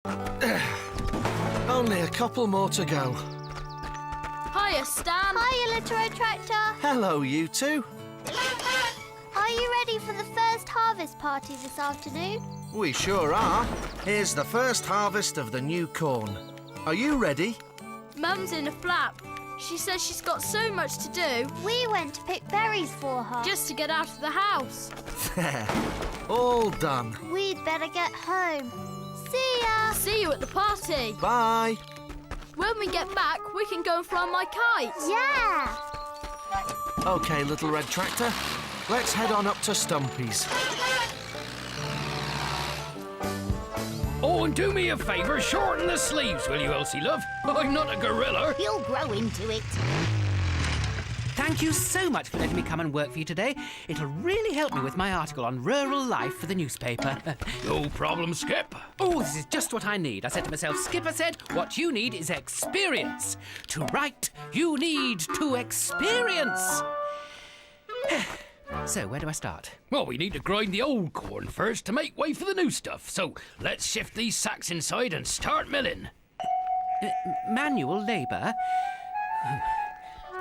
Only a couple more to go. Hiya, Stan. Hiya, little road tractor. Hello, you two. Are you ready for the first harvest party this afternoon? We sure are. Here's the first harvest of the new corn. Are you ready? Mum's in a flap. She says she's got so much to do. We went to pick berries for her. Just to get out of the house. There. All done. We'd better get home. See ya. See you at the party. Bye. When we get back, we can go and fly my kite. Yeah. OK, little red tractor. Let's head on up to Stumpy's. Oh, and do me a favour, shorten the sleeves, will you, Elsie, love? I'm not a gorilla. He'll grow into it. Thank you so much for letting me come and work for you today. It'll really help me with my article on rural life for the newspaper. No problem, Skip. Oh, this is just what I need. I said to myself, Skipper said, what you need is experience. To write, you need to experience. So, where do I start? Well, we need to grind the old corn first to make way for the new stuff. So, let's shift these sacks inside and start milling. Manual labour?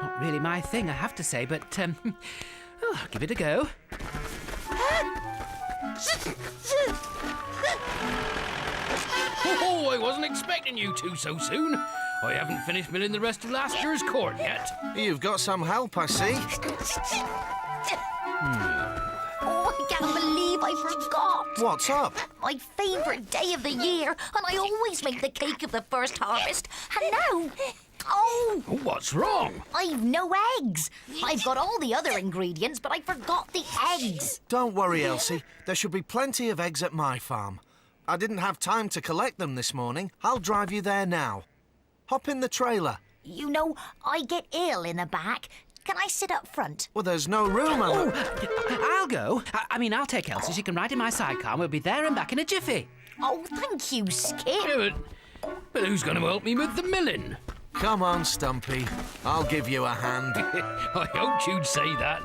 Not really my thing, I have to say, but, I'll give it a go. Oh, I wasn't expecting you two so soon. I haven't finished milling the rest of last year's corn yet. You've got some help, I see. Oh, I can't believe I forgot. What's up? My favourite day of the year, and I always make the cake of the first harvest. And now... Oh, What's wrong? I've no eggs. I've got all the other ingredients, but I forgot the eggs. Don't worry, Elsie. There should be plenty of eggs at my farm. I didn't have time to collect them this morning. I'll drive you there now. Hop in the trailer. You know, I get ill in the back. Can I sit up front? Well, there's no room. I'll go. I'll take Elsie. She can ride in my sidecar and we'll be there and back in a jiffy. Oh, thank you, Skip. Yeah, but who's going to help me with the milling? Come on, Stumpy. I'll give you a hand. I hoped you'd say that.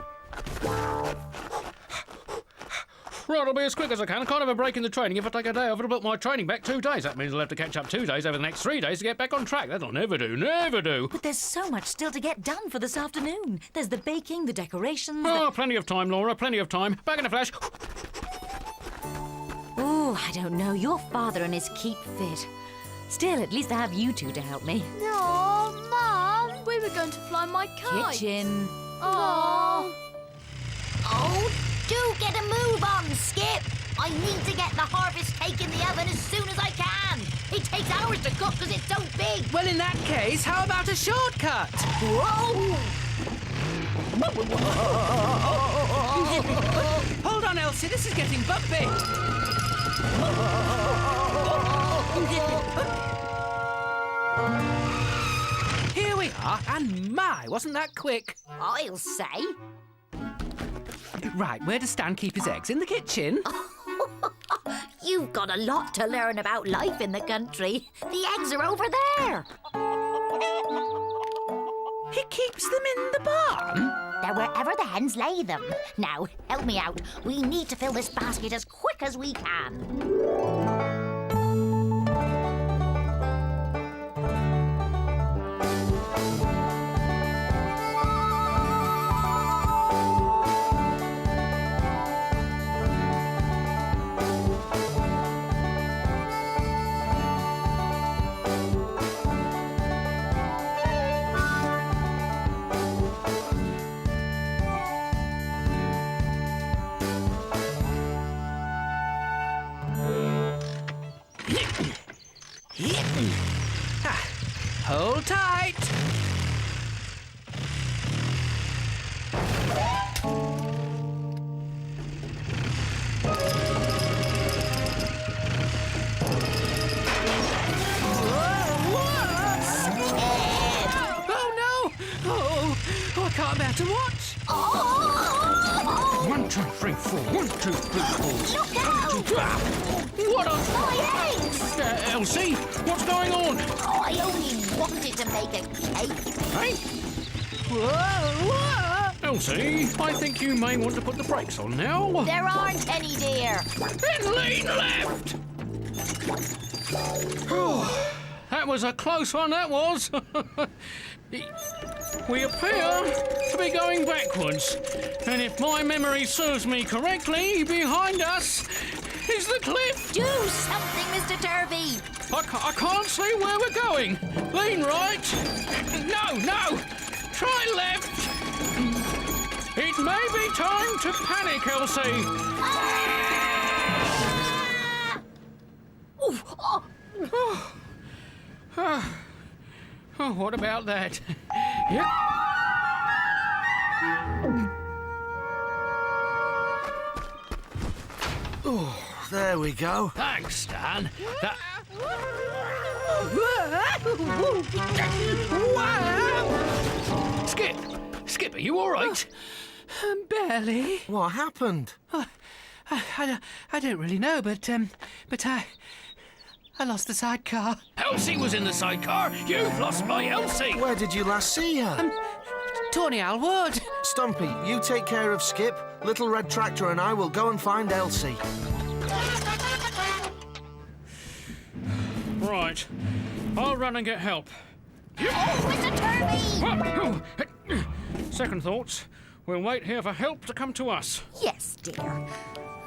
Right, I'll be as quick as I can. I can't have a break in the training. If I take a day off, it'll put my training back 2 days. That means I'll have to catch up 2 days over the next 3 days to get back on track. That'll never do, never do. But there's so much still to get done for this afternoon. There's the baking, the decorations... Oh, plenty of time, Laura, plenty of time. Back in a flash. Oh, I don't know. Your father and his keep fit. Still, at least I have you two to help me. No, Mum. We were going to fly my kite. Kitchen. Oh. Oh, do get a move on, Skip. I need to get the harvest cake in the oven as soon as I can. It takes hours to cook because it's so big. Well, in that case, how about a shortcut? Whoa! Hold on, Elsie. This is getting bumpy. Here we are, and my, wasn't that quick? I'll say. Right, where does Stan keep his eggs? In the kitchen? You've got a lot to learn about life in the country. The eggs are over there. He keeps them in the barn? They're wherever the hens lay them. Now, help me out. We need to fill this basket as quick as we can. Hold tight. Oh, no. Oh, I can't bear to watch. 1, 2, 3, 4. 1, 2, 3, 4. Look out! What on? My eggs! Elsie, what's going on? Oh, I only wanted to make a cake. Hey? Elsie, I think you may want to put the brakes on now. There aren't any, dear. Then lean left. That was a close one, that was. We appear to be going backwards. And if my memory serves me correctly, behind us is the cliff. Do something, Mr. Turvey. I can't see where we're going. Lean right. No. Try left. It may be time to panic, Elsie. Oh, what about that? Yep. Oh, there we go. Thanks, Stan. That... Skip, are you all right? Barely. What happened? I don't really know, but I lost the sidecar. Elsie was in the sidecar. You've lost my Elsie. Where did you last see her? Tawny Owl Wood. Stumpy, you take care of Skip. Little Red Tractor and I will go and find Elsie. Right. I'll run and get help. Oh, Mr. Turvey! Second thoughts. We'll wait here for help to come to us. Yes, dear.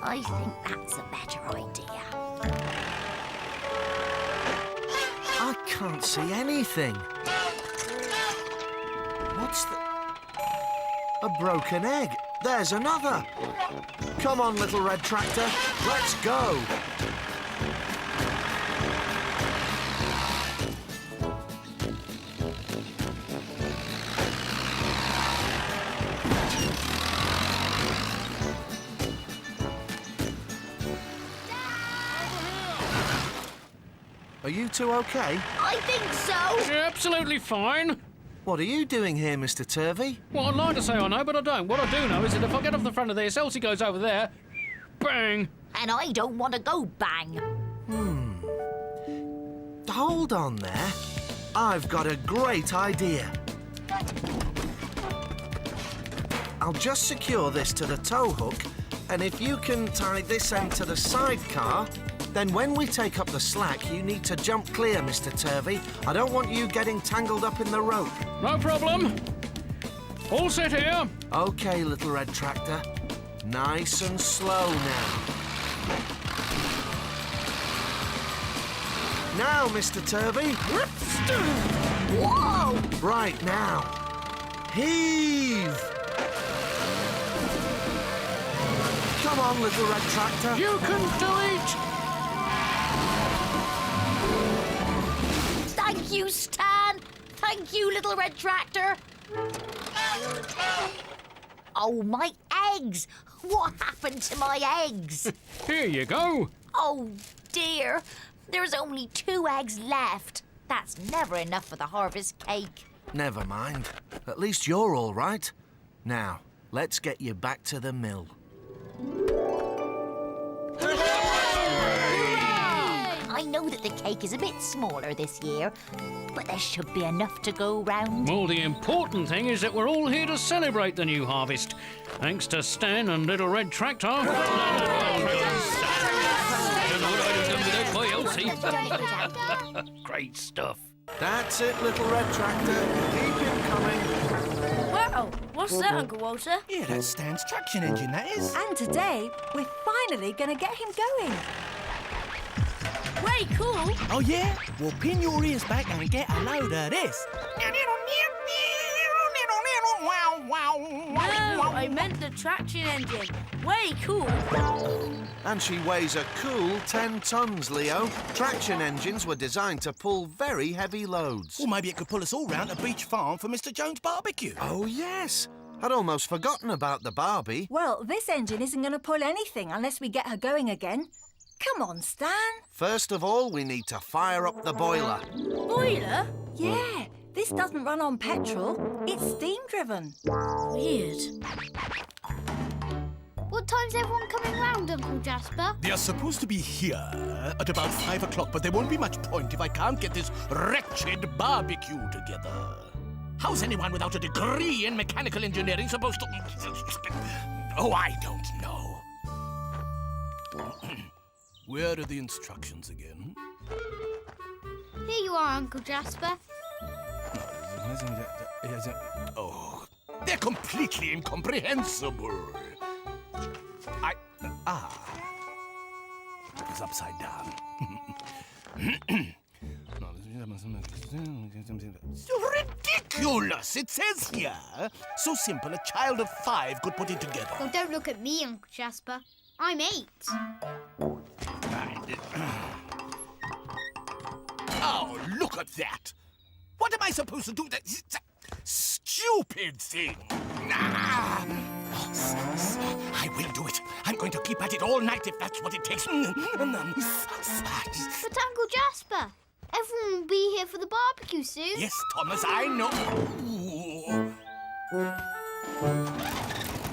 I think that's a better idea. I can't see anything. What's the... A broken egg. There's another. Come on, Little Red Tractor. Let's go. Are you two okay? I think so. You're absolutely fine. What are you doing here, Mr. Turvey? Well, I'd like to say I know, but I don't. What I do know is that if I get off the front of this, Elsie goes over there. Bang! And I don't want to go bang. Hold on there. I've got a great idea. I'll just secure this to the tow hook, and if you can tie this end to the sidecar, then when we take up the slack, you need to jump clear, Mr. Turvey. I don't want you getting tangled up in the rope. No problem. All set here. Okay, Little Red Tractor. Nice and slow now. Now, Mr. Turvey. Whoa! Right now. Heave! Come on, Little Red Tractor. You can do it. Thank you, Stan. Thank you, Little Red Tractor. Oh, my eggs! What happened to my eggs? Here you go. Oh, dear. There's only 2 eggs left. That's never enough for the harvest cake. Never mind. At least you're all right. Now, let's get you back to the mill. I know that the cake is a bit smaller this year, but there should be enough to go round. Well, the important thing is that we're all here to celebrate the new harvest. Thanks to Stan and Little Red Tractor. Great stuff. That's it, Little Red Tractor. Keep him coming. Wow, what's that, Uncle Walter? Yeah, that's Stan's traction engine, that is. And today, we're finally going to get him going. Way cool. Oh, yeah? Well, pin your ears back and get a load of this. No, I meant the traction engine. Way cool. And she weighs a cool 10 tons, Leo. Traction engines were designed to pull very heavy loads. Well, maybe it could pull us all round to Beach Farm for Mr. Jones' barbecue. Oh, yes. I'd almost forgotten about the Barbie. Well, this engine isn't going to pull anything unless we get her going again. Come on, Stan. First of all, we need to fire up the boiler. Boiler? Yeah, this doesn't run on petrol. It's steam-driven. Weird. What time's everyone coming round, Uncle Jasper? They are supposed to be here at about 5 o'clock, but there won't be much point if I can't get this wretched barbecue together. How's anyone without a degree in mechanical engineering supposed to... Oh, I don't know. Where are the instructions again? Here you are, Uncle Jasper. Oh, they're completely incomprehensible. It was upside down. Ridiculous! It says here, so simple a child of 5 could put it together. Well, don't look at me, Uncle Jasper. I'm 8. Oh, look at that! What am I supposed to do? That stupid thing! I will do it. I'm going to keep at it all night if that's what it takes. But Uncle Jasper, everyone will be here for the barbecue soon. Yes, Thomas, I know.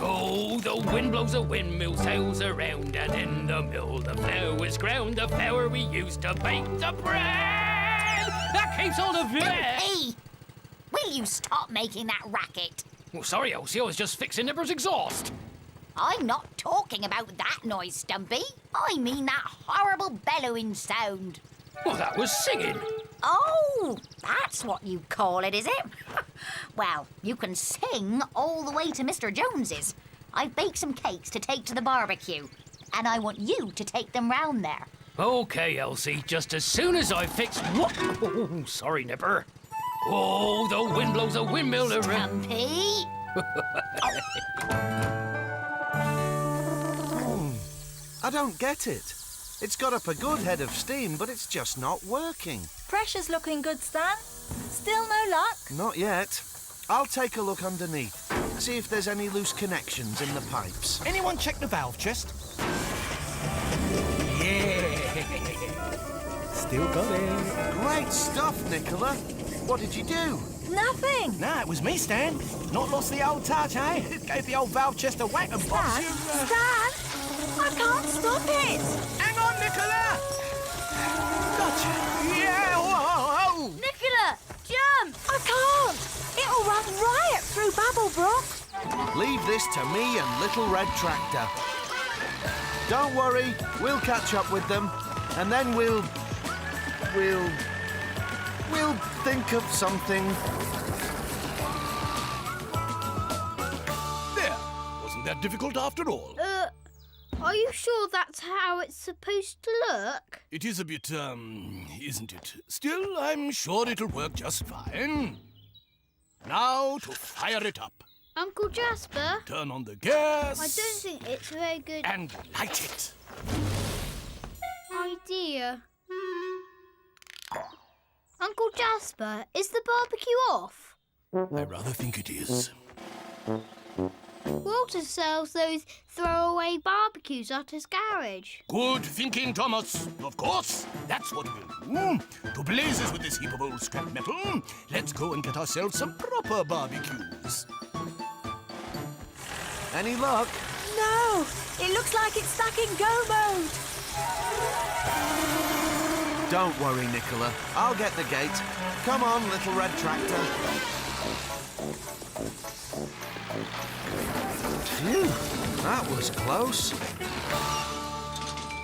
Oh, the wind blows a windmill, sails around, and in the mill the flour is ground, the flour we use to bake the bread. That keeps all the Hey! Will you stop making that racket? Well, sorry, Elsie, I was just fixing Nipper's exhaust. I'm not talking about that noise, Stumpy. I mean that horrible bellowing sound. Well, that was singing. Oh, that's what you call it, is it? Well, you can sing all the way to Mr. Jones's. I've baked some cakes to take to the barbecue, and I want you to take them round there. Okay, Elsie, just as soon as I fix... What? Oh, sorry, Nipper. Oh, the wind blows a windmill around. Stumpy! I don't get it. It's got up a good head of steam, but it's just not working. Pressure's looking good, Stan. Still no luck? Not yet. I'll take a look underneath, see if there's any loose connections in the pipes. Anyone check the valve chest? Yeah! Still going. Great stuff, Nicola. What did you do? Nothing. Nah, it was me, Stan. Not lost the old touch, eh? Gave the old valve chest a whack and box. Stan, I can't stop it. Hang on, Nicola! Gotcha. Yeah, whoa. Nicola, jump! I can't. It'll run riot through Babblebrook. Leave this to me and Little Red Tractor. Don't worry, we'll catch up with them, and then we'll think of something. There. Wasn't that difficult after all? Are you sure that's how it's supposed to look? It is a bit, isn't it? Still, I'm sure it'll work just fine. Now to fire it up. Uncle Jasper? Turn on the gas. I don't think it's a very good And light it. idea. Uncle Jasper, is the barbecue off? I rather think it is. Walter sells those throwaway barbecues at his garage. Good thinking, Thomas. Of course. That's what we'll do. To blazes with this heap of old scrap metal, let's go and get ourselves some proper barbecues. Any luck? No, it looks like it's stuck in go mode. Don't worry, Nicola. I'll get the gate. Come on, Little Red Tractor. Phew, that was close.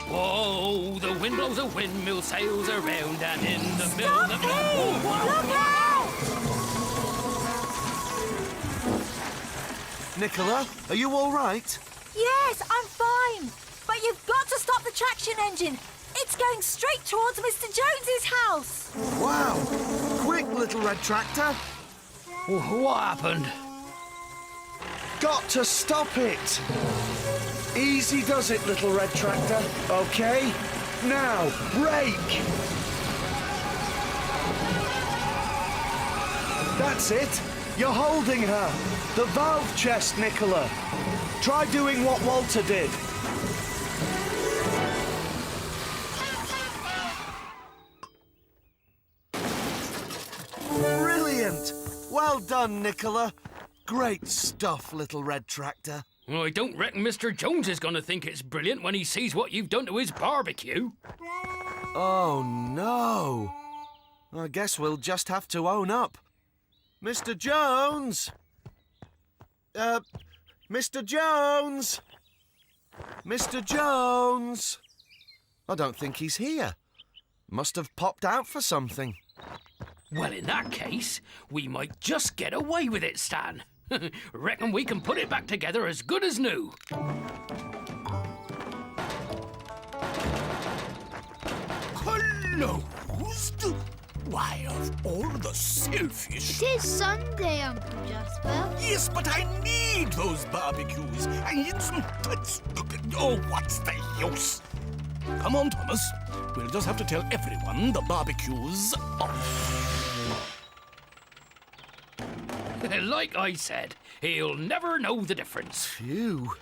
Whoa, the wind blows a windmill, sails around, and in the middle of the... Look out! Nicola, are you all right? Yes, I'm fine. But you've got to stop the traction engine. It's going straight towards Mr. Jones's house. Wow! Quick, Little Red Tractor. What happened? Got to stop it. Easy does it, Little Red Tractor. Okay? Now, brake. That's it. You're holding her. The valve chest, Nicola. Try doing what Walter did. Brilliant. Well done, Nicola. Great stuff, Little Red Tractor. Well, I don't reckon Mr. Jones is going to think it's brilliant when he sees what you've done to his barbecue. Oh, no. I guess we'll just have to own up. Mr. Jones! Mr. Jones! Mr. Jones! I don't think he's here. Must have popped out for something. Well, in that case, we might just get away with it, Stan. Reckon we can put it back together as good as new. Closed? Why, of all the selfish... It is Sunday, Uncle Jasper. Yes, but I need those barbecues. I need some... Oh, what's the use? Come on, Thomas. We'll just have to tell everyone the barbecue's off. Like I said, he'll never know the difference. Phew.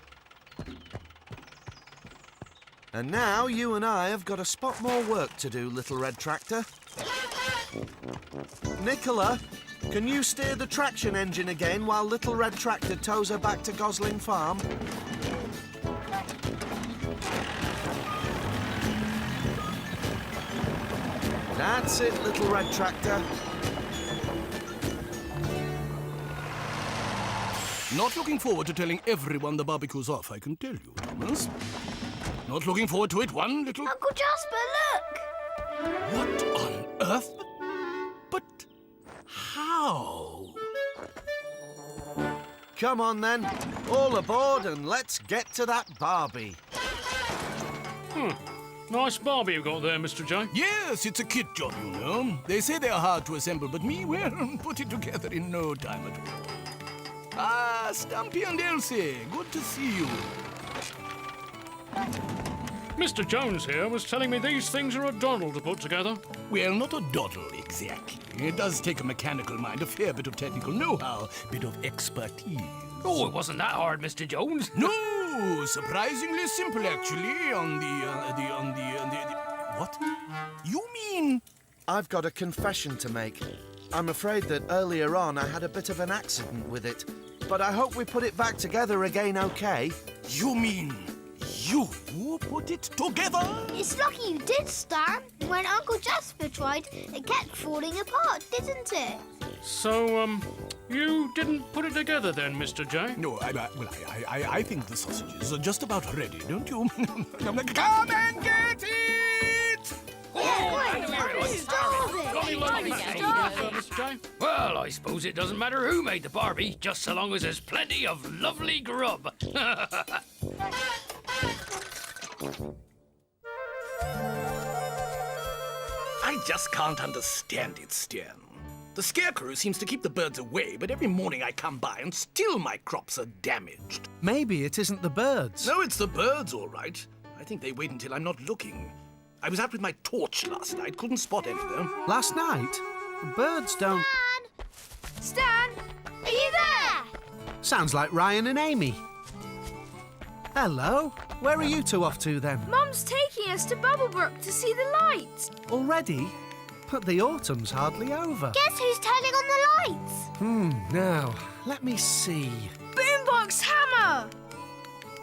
And now you and I have got a spot more work to do, Little Red Tractor. Nicola, can you steer the traction engine again while Little Red Tractor tows her back to Gosling Farm? That's it, Little Red Tractor. Not looking forward to telling everyone the barbecue's off, I can tell you, Thomas. Not looking forward to it one little... Uncle Jasper, look! What on earth? But how? Come on then, all aboard and let's get to that Barbie. Nice Barbie you've got there, Mr. J. Yes, it's a kit job, you know. They say they're hard to assemble, but me, well, put it together in no time at all. Ah, Stumpy and Elsie, good to see you. Mr. Jones here was telling me these things are a doddle to put together. Well, not a doddle, exactly. It does take a mechanical mind, a fair bit of technical know-how, bit of expertise. Oh, it wasn't that hard, Mr. Jones. No, surprisingly simple, actually, on the... What? You mean... I've got a confession to make. I'm afraid that earlier on I had a bit of an accident with it, but I hope we put it back together again okay. You mean... you put it together? It's lucky you did, Stan. When Uncle Jasper tried, it kept falling apart, didn't it? So, you didn't put it together then, Mr. J? No, I think the sausages are just about ready, don't you? Come and get it! Well, I suppose it doesn't matter who made the Barbie, just so long as there's plenty of lovely grub. I just can't understand it, Stan. The scarecrow seems to keep the birds away, but every morning I come by and still my crops are damaged. Maybe it isn't the birds. No, it's the birds, all right. I think they wait until I'm not looking. I was out with my torch last night, couldn't spot any though. Last night? Birds don't... Stan! Are you there? Sounds like Ryan and Amy. Hello. Where are you two off to then? Mum's taking us to Bubblebrook to see the lights. Already? But the autumn's hardly over. Guess who's turning on the lights? Now, let me see. Boombox Hammer!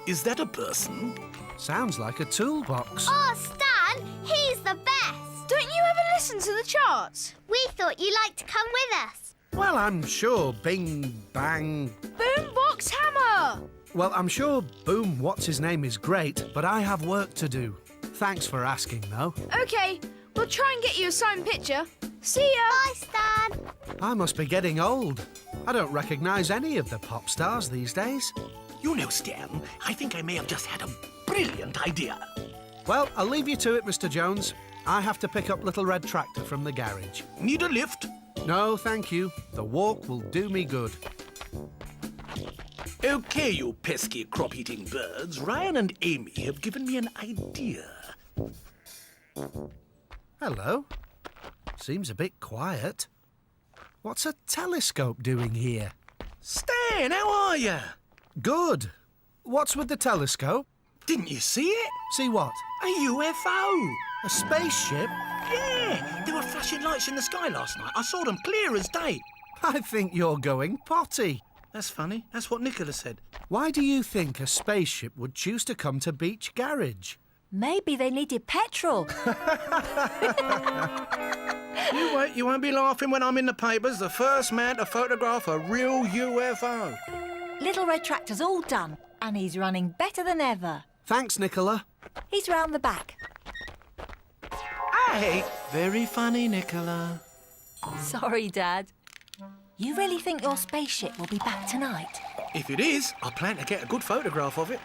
Is that a person? Sounds like a toolbox. Oh, Stan, he's the best. Don't you ever listen to the charts? We thought you'd like to come with us. Well, I'm sure Bing Bang... Boombox Hammer! Well, I'm sure Boom What's-His-Name is great, but I have work to do. Thanks for asking, though. OK, we'll try and get you a signed picture. See ya! Bye, Stan. I must be getting old. I don't recognise any of the pop stars these days. You know, Stan, I think I may have just had a brilliant idea. Well, I'll leave you to it, Mr. Jones. I have to pick up Little Red Tractor from the garage. Need a lift? No, thank you. The walk will do me good. OK, you pesky crop-eating birds. Ryan and Amy have given me an idea. Hello. Seems a bit quiet. What's a telescope doing here? Stan, how are you? Good. What's with the telescope? Didn't you see it? See what? A UFO. A spaceship? Yeah, there were flashing lights in the sky last night. I saw them clear as day. I think you're going potty. That's funny. That's what Nicola said. Why do you think a spaceship would choose to come to Beach Garage? Maybe they needed petrol. You wait, you won't be laughing when I'm in the papers. The first man to photograph a real UFO. Little Red Tractor's all done, and he's running better than ever. Thanks, Nicola. He's round the back. Aye. Very funny, Nicola. Sorry, Dad. You really think your spaceship will be back tonight? If it is, I plan to get a good photograph of it.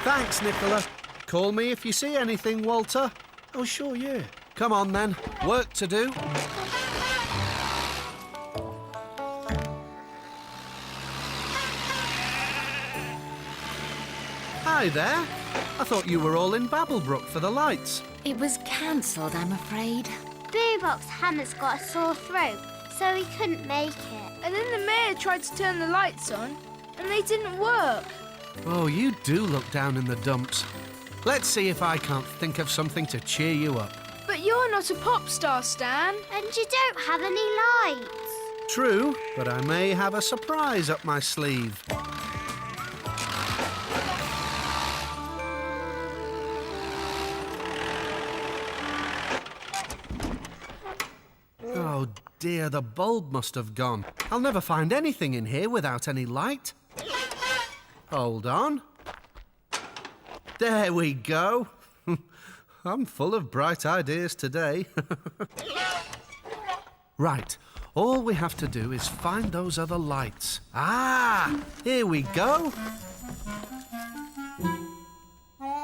Thanks, Nicola. Call me if you see anything, Walter. Oh, sure, yeah. Come on, then. Work to do. Hi there. I thought you were all in Babblebrook for the lights. It was cancelled, I'm afraid. Boobox Hammer's got a sore throat, so he couldn't make it. And then the mayor tried to turn the lights on, and they didn't work. Oh, you do look down in the dumps. Let's see if I can't think of something to cheer you up. But you're not a pop star, Stan. And you don't have any lights. True, but I may have a surprise up my sleeve. Oh dear, the bulb must have gone. I'll never find anything in here without any light. Hold on. There we go. I'm full of bright ideas today. Right, all we have to do is find those other lights. Ah, here we go.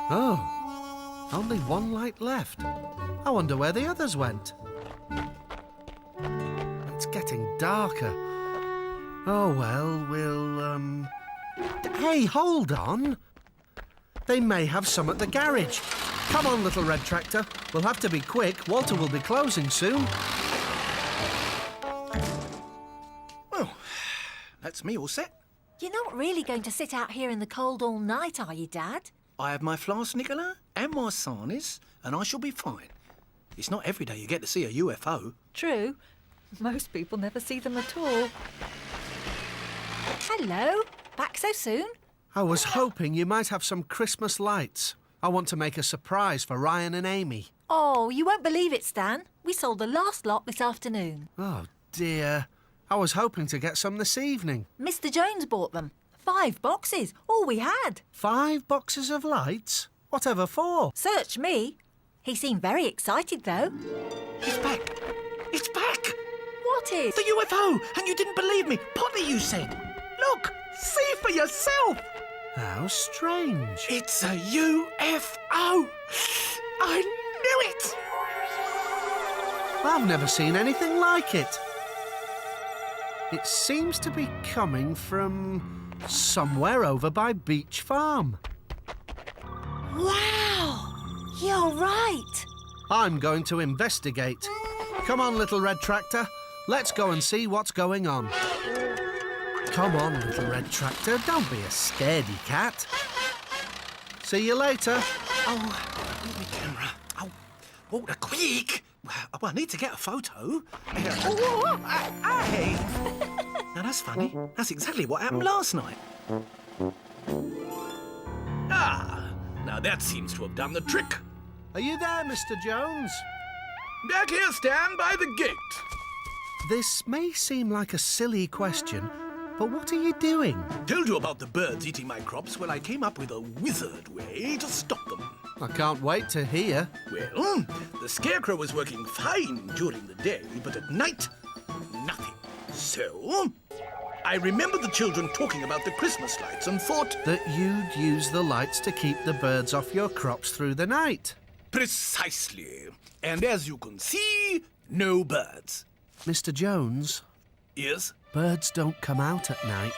Oh, only one light left. I wonder where the others went. It's getting darker. Oh, well, we'll, Hey, hold on. They may have some at the garage. Come on, little red tractor. We'll have to be quick. Walter will be closing soon. Well, that's me all set. You're not really going to sit out here in the cold all night, are you, Dad? I have my flask, Nicola, and my sarnies, and I shall be fine. It's not every day you get to see a UFO. True. Most people never see them at all. Hello. Back so soon? I was hoping you might have some Christmas lights. I want to make a surprise for Ryan and Amy. Oh, you won't believe it, Stan. We sold the last lot this afternoon. Oh, dear. I was hoping to get some this evening. Mr. Jones bought them. 5 boxes, all we had. 5 boxes of lights? Whatever for? Search me. He seemed very excited, though. It's back. It's back. What is? The UFO, and you didn't believe me. Potty, you said. Look, see for yourself. How strange. It's a UFO. I knew it. I've never seen anything like it. It seems to be coming from somewhere over by Beach Farm. Wow! You're right. I'm going to investigate. Come on, little red tractor. Let's go and see what's going on. Come on, little red tractor. Don't be a scaredy cat. See you later. Oh, my camera. Oh, Walter, quick. Well, I need to get a photo. Hey. Now, that's funny. That's exactly what happened last night. Ah, now that seems to have done the trick. Are you there, Mr. Jones? Back here, Stan, by the gate. This may seem like a silly question, but what are you doing? Told you about the birds eating my crops. Well, I came up with a wizard way to stop them. I can't wait to hear. Well, the scarecrow was working fine during the day, but at night, nothing. So, I remembered the children talking about the Christmas lights and thought... That you'd use the lights to keep the birds off your crops through the night. Precisely. And as you can see, no birds. Mr. Jones? Yes? Birds don't come out at night.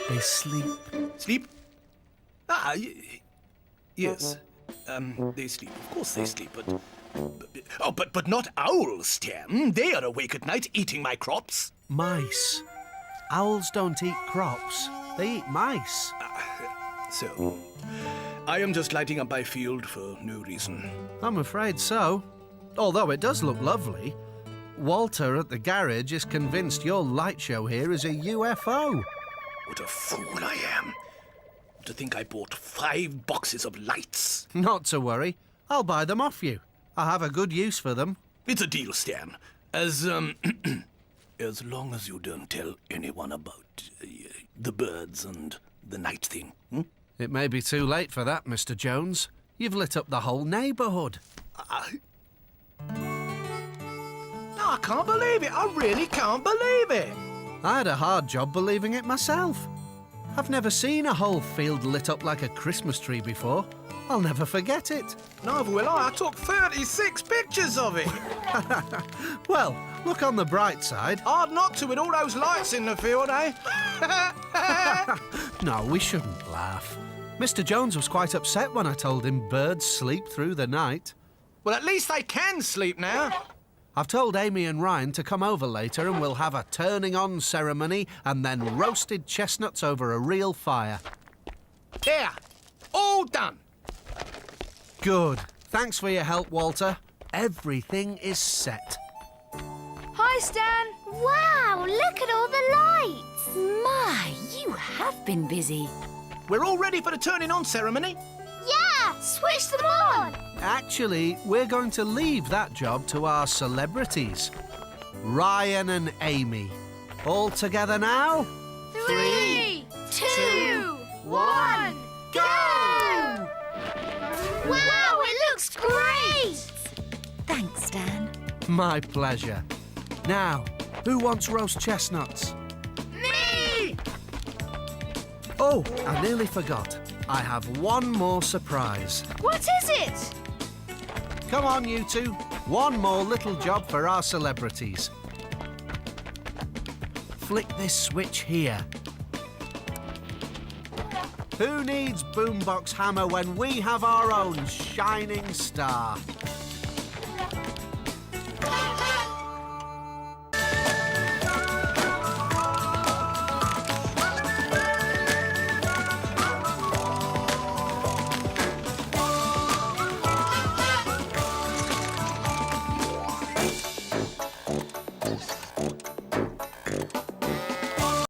They sleep. Sleep? Yes. They sleep. Of course they sleep, but not owls, Stan. They are awake at night eating my crops. Mice. Owls don't eat crops. They eat mice. So, I am just lighting up my field for no reason. I'm afraid so. Although it does look lovely. Walter at the garage is convinced your light show here is a UFO. What a fool I am. To think I bought 5 boxes of lights. Not to worry. I'll buy them off you. I have a good use for them. It's a deal, Stan. As long as you don't tell anyone about the birds and the night thing. It may be too late for that, Mr. Jones. You've lit up the whole neighbourhood. I can't believe it. I really can't believe it. I had a hard job believing it myself. I've never seen a whole field lit up like a Christmas tree before. I'll never forget it. Neither will I. I took 36 pictures of it. Well, look on the bright side. Hard not to with all those lights in the field, eh? No, we shouldn't laugh. Mr. Jones was quite upset when I told him birds sleep through the night. Well, at least they can sleep now. I've told Amy and Ryan to come over later and we'll have a turning on ceremony and then roasted chestnuts over a real fire. There. All done. Good. Thanks for your help, Walter. Everything is set. Hi, Stan. Wow, look at all the lights. My, you have been busy. We're all ready for the turning on ceremony. Yeah, switch them on. Actually, we're going to leave that job to our celebrities. Ryan and Amy. All together now? 3, 2, 1, go! Wow, it looks great. Thanks, Stan. My pleasure. Now, who wants roast chestnuts? Me! Oh, I nearly forgot. I have one more surprise. What is it? Come on, you two. One more little job for our celebrities. Flick this switch here. Who needs boombox hammer when we have our own shining star?